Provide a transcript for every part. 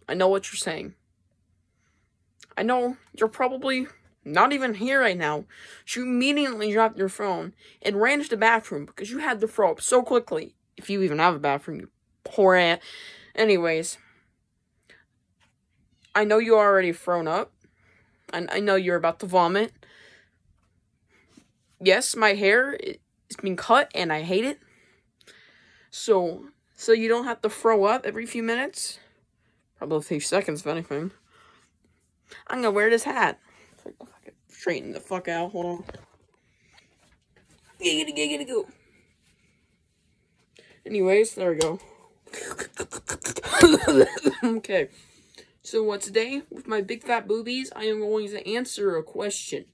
I know what you're saying. I know you're probably not even here right now. You immediately dropped your phone and ran to the bathroom because you had to throw up so quickly. If you even have a bathroom, you poor ass. Anyways, I know you already thrown up. And I know you're about to vomit. Yes, my hair is being cut and I hate it. So you don't have to throw up every few minutes. Probably a few seconds, if anything. I'm gonna wear this hat. Straighten the fuck out. Hold on. Giggity go. Anyways, there we go. Okay. So today, with my big fat boobies, I am going to answer a question.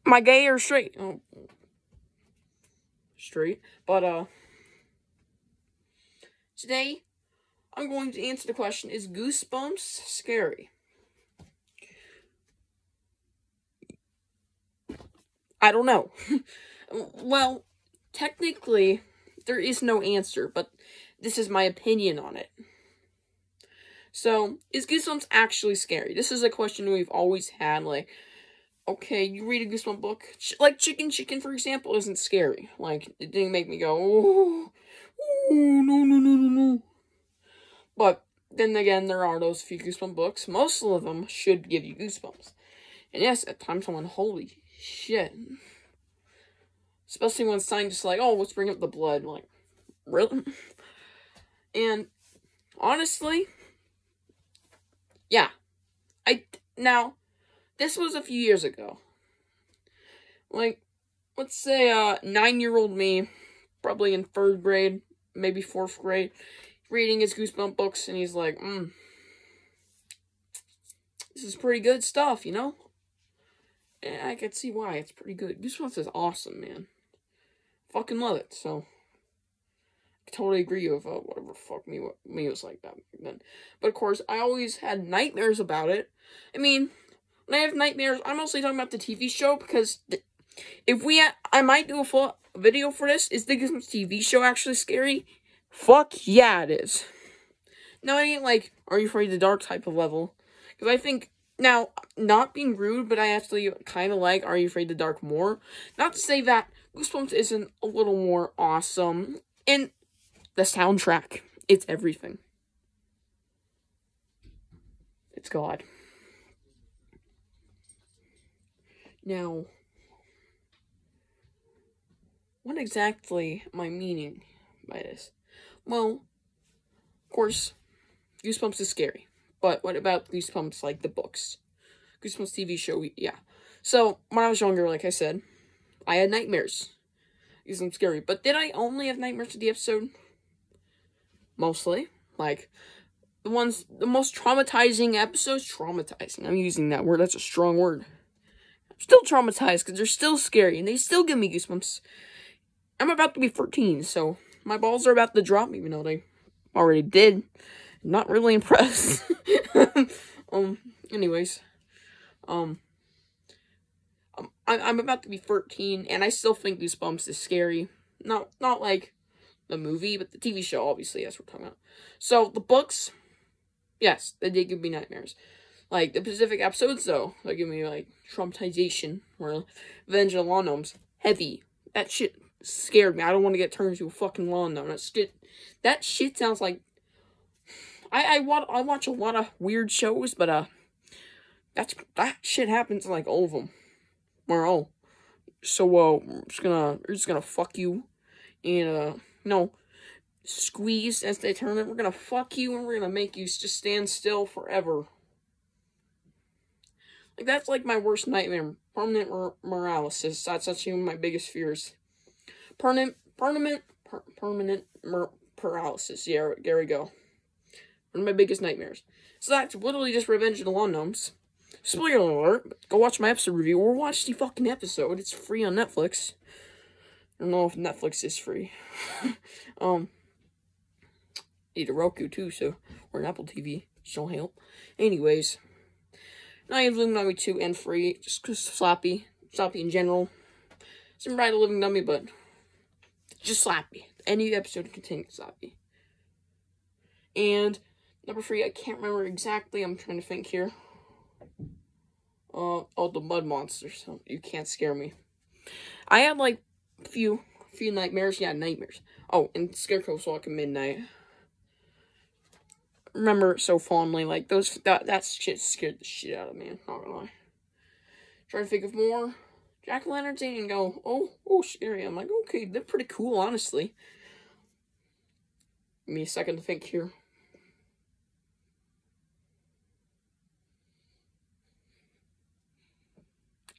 Am I gay or straight? Oh. Straight. But, today, I'm going to answer the question, is Goosebumps scary? I don't know. Well, technically, there is no answer, but this is my opinion on it. So, is Goosebumps actually scary? This is a question we've always had, like, okay, you read a Goosebumps book, like Chicken, for example, isn't scary. Like, it didn't make me go, oh, no. But, then again, there are those few Goosebumps books. Most of them should give you goosebumps. And yes, at times I'm like, holy shit. Especially when it's time just like, oh, let's bring up the blood. Like, really? And, honestly, yeah. Now, this was a few years ago. Like, let's say, 9-year-old me, probably in 3rd grade, maybe 4th grade, reading his Goosebumps books, and he's like, this is pretty good stuff, you know? And I could see why, it's pretty good. Goosebumps is awesome, man. Fucking love it, so I totally agree with whatever the fuck me was like that back then. But of course, I always had nightmares about it. I mean, when I have nightmares, I'm mostly talking about the TV show, because I might do a full video for this. Is the Goosebumps TV show actually scary? Fuck yeah, it is. No, I ain't like, Are You Afraid of the Dark type of level. Because I think, now, not being rude, but I actually kind of like Are You Afraid of the Dark more. Not to say that Goosebumps isn't a little more awesome. And the soundtrack, it's everything. It's God. Now, what exactly am I meaning by this? Well, of course, Goosebumps is scary. But what about Goosebumps, like the books? Goosebumps TV show, yeah. So, when I was younger, like I said, I had nightmares. Goosebumps scary. But did I only have nightmares at the episode? Mostly. Like, the most traumatizing episodes, traumatizing. I'm using that word, that's a strong word. I'm still traumatized, because they're still scary, and they still give me goosebumps. I'm about to be 13, so my balls are about to drop, even though they already did. Not really impressed. Anyways. I'm about to be 13, and I still think Goosebumps is scary. Not like the movie, but the TV show, obviously, that's what we're talking about. So, the books, yes, they did give me nightmares. Like, the specific episodes, though, they give me, like, traumatization, or Revenge of the Lawn Gnomes. Heavy. That shit scared me. I don't want to get turned into a fucking lawn gnome. That shit sounds like... I watch a lot of weird shows, but, that shit happens in, like, all of them. Where, we're just gonna fuck you, and, squeeze as they turn it. We're gonna fuck you, and we're gonna make you just stand still forever. Like, that's, like, my worst nightmare. Permanent paralysis. That's actually one of my biggest fears. Permanent paralysis. Yeah, there we go. One of my biggest nightmares. So that's literally just Revenge of the Lawn Gnomes. Spoiler alert, go watch my episode review, or watch the fucking episode. It's free on Netflix. I don't know if Netflix is free. Need a Roku too, or an Apple TV, so help. Anyways, I have Living Dummy 2 and free, just cause Slappy in general. Some Ride a Living Dummy, but just Slappy. Any episode contains Slappy. And Number 3, I can't remember exactly. I'm trying to think here. Oh, the mud monsters. So you can't scare me. I had like a few nightmares. Yeah, nightmares. Oh, and Scarecrow's Walk at Midnight. Remember so fondly, like that shit scared the shit out of me. Not gonna lie. Trying to think of more jack-o'-lanterns and go, oh, scary. I'm like, okay, they're pretty cool, honestly. Give me a second to think here.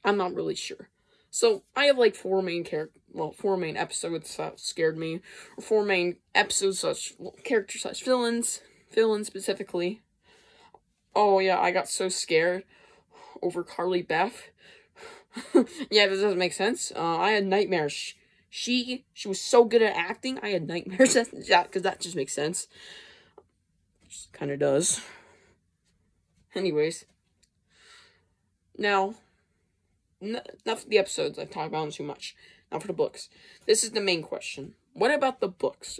I'm not really sure. So, I have like 4 main episodes that scared me, or 4 main episodes character villains specifically. Oh yeah, I got so scared over Carly Beth. Yeah, this doesn't make sense. I had nightmares. She was so good at acting, I had nightmares. Yeah, because that just makes sense. Just kind of does. Anyways. Now, enough of the episodes. I've talked about them too much. Now for the books. This is the main question. What about the books?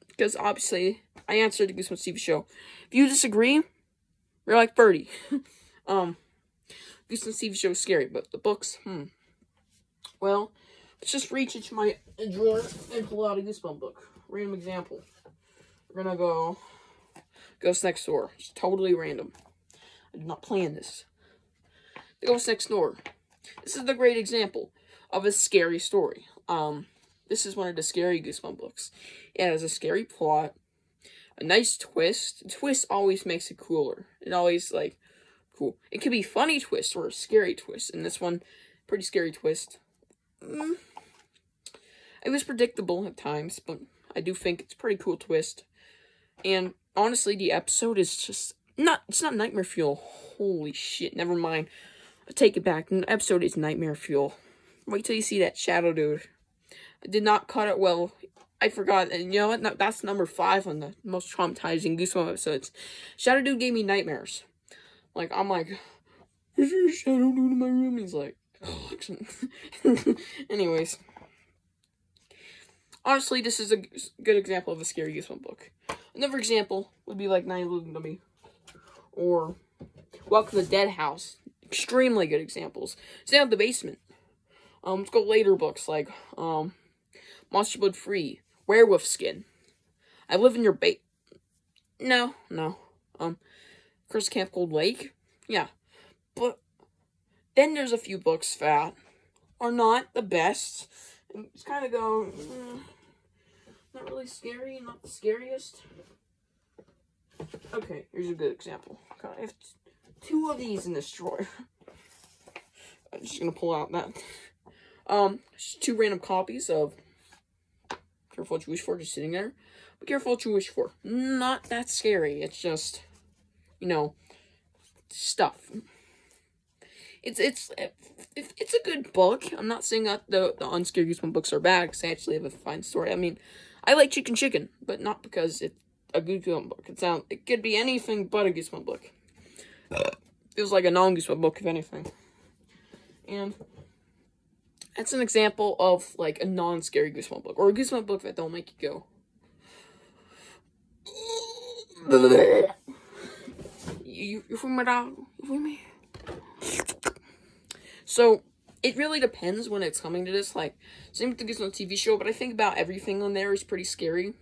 Because obviously, I answered the Goosebumps TV show. If you disagree, you're like Birdie. Goosebumps TV show is scary, but the books, Well, let's just reach into my drawer and pull out a Goosebumps book. Random example. We're gonna go Ghost Next Door. It's totally random. I did not plan this. The Ghost Next Door. This is the great example of a scary story. This is one of the scary Goosebumps books. It has a scary plot, a nice twist. The twist always makes it cooler. It always, like, cool. It could be a funny twist or a scary twist. And this one, pretty scary twist. It was predictable at times, but I do think it's a pretty cool twist. And honestly, the episode is just it's not nightmare fuel. Holy shit, never mind. I take it back. The episode is nightmare fuel. Wait till you see that shadow dude. I did not cut it well. I forgot. And you know what? No, that's number 5 on the most traumatizing Goosebumps episodes. Shadow dude gave me nightmares. Like, I'm like, is there a shadow dude in my room? And he's like, anyways. Honestly, this is a good example of a scary Goosebumps book. Another example would be like Night of the Living Dummy. Or Welcome to the Dead House. Extremely good examples. Stay out of the basement. Let's go later books like Monster Blood Free, Werewolf Skin. I Live in Your Bait. No. Curse Camp Cold Lake. Yeah. But then there's a few books that are not the best. And just kind of go, not really scary, not the scariest. Okay, here's a good example. Okay, I have 2 of these in this drawer. I'm just gonna pull out that. Just 2 random copies of Careful What You Wish For, just sitting there. But Careful What You Wish For. Not that scary. It's just, stuff. It's a good book. I'm not saying that the unscared Goosebumps books are bad, because they actually have a fine story. I mean, I like Chicken, but not because it's a Goosebumps book. It could be anything but a Goosebumps book. Feels like a non-Goosebumps book, if anything. And that's an example of, like, a non-scary Goosebumps book. Or a Goosebumps book that don't make you go... You feel my dog? You feel me? So, it really depends when it's coming to this. Like, same with the Goosebumps TV show, but I think about everything on there is pretty scary.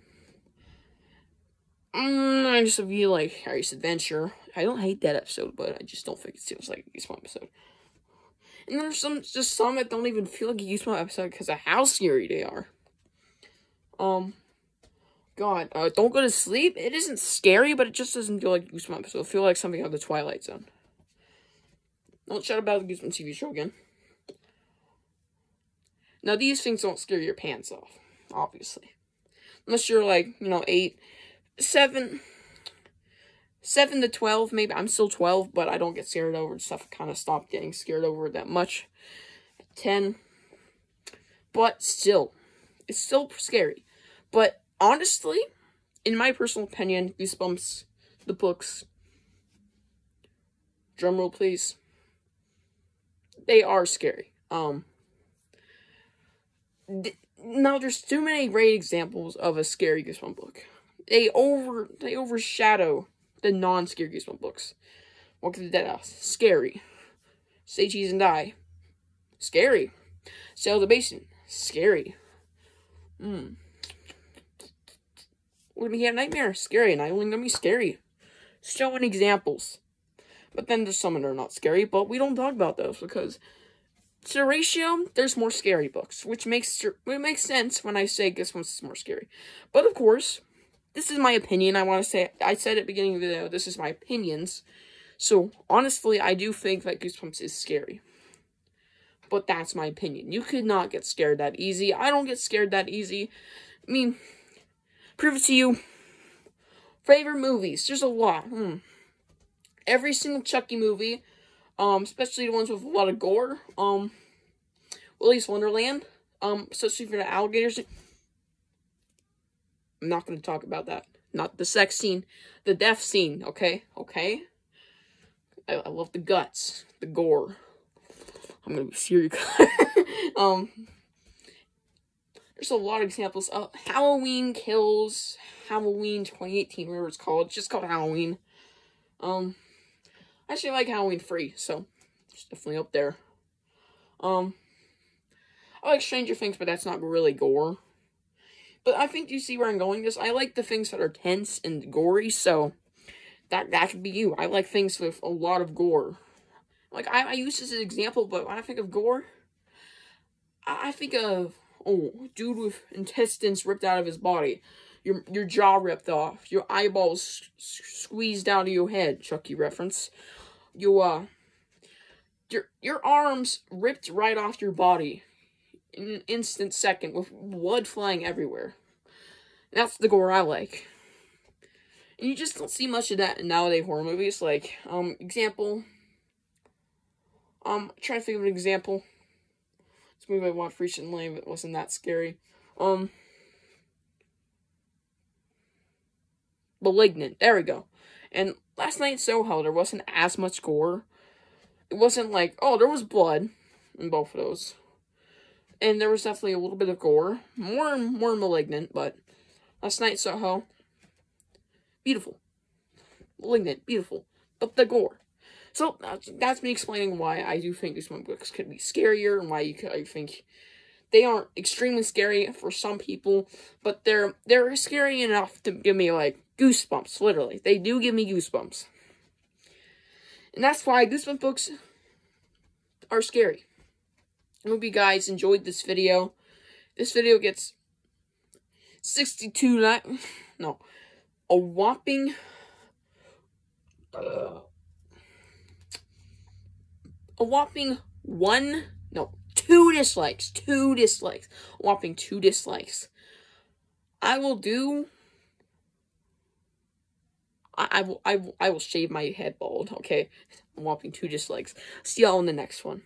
I just feel like Harry's Adventure. I don't hate that episode, but I just don't think it feels like a Goosebumps episode. And there's some that don't even feel like a Goosebumps episode because of how scary they are. God, Don't Go to Sleep. It isn't scary, but it just doesn't feel like a Goosebumps episode. It feels like something out of the Twilight Zone. Don't shout about the Goosebumps TV show again. Now, these things don't scare your pants off, obviously. Unless you're like, 7 to 12, maybe. I'm still 12, but I don't get scared over stuff. I kind of stopped getting scared over it that much. 10. But still, it's still scary. But honestly, in my personal opinion, Goosebumps, the books, drumroll please, they are scary. Now there's too many great examples of a scary Goosebumps book. They overshadow The non-scary Goosebumps books. Walk of the Dead House. Scary. Say Cheese and Die. Scary. Sail the Basement. Scary. We're gonna get a nightmare. Scary. Not only gonna be scary. Showing examples. But then there's some that are not scary, but we don't talk about those because to the ratio, there's more scary books, which makes sense when I say Goosebumps is more scary. But of course, this is my opinion. I said at the beginning of the video, this is my opinions. So honestly, I do think that Goosebumps is scary. But that's my opinion. You could not get scared that easy. I don't get scared that easy. I mean, prove it to you. Favorite movies. There's a lot. Every single Chucky movie, especially the ones with a lot of gore, Willy's Wonderland, especially for the alligators. I'm not going to talk about that. Not the sex scene, the death scene, okay? Okay? I love the guts, the gore. I'm going to be serious. There's a lot of examples of Halloween Kills, Halloween 2018, whatever it's called. It's just called Halloween. I actually like Halloween 3, so it's definitely up there. I like Stranger Things, but that's not really gore. But I think you see where I'm going with this. I like the things that are tense and gory, so that could be you. I like things with a lot of gore. Like, I use this as an example, but when I think of gore, I think of, dude with intestines ripped out of his body. Your jaw ripped off. Your eyeballs squeezed out of your head. Chucky reference. Your arms ripped right off your body in an instant second with blood flying everywhere. That's the gore I like. And you just don't see much of that in nowadays horror movies. Like, example. I'm trying to think of an example. This movie I watched recently, but it wasn't that scary. Malignant. There we go. And Last Night in Soho, there wasn't as much gore. It wasn't like, there was blood in both of those. And there was definitely a little bit of gore. More Malignant, but Last Night in Soho, beautiful. Malignant, beautiful. But the gore. So, that's me explaining why I do think these books could be scarier, and why I think they aren't extremely scary for some people, but they're scary enough to give me, like, goosebumps, literally. They do give me goosebumps. And that's why Goosebumps books are scary. I hope you guys enjoyed this video. This video gets 62 likes. No. A whopping... 2 dislikes. 2 dislikes. A whopping 2 dislikes. I will do... I will shave my head bald, okay? A whopping 2 dislikes. See y'all in the next one.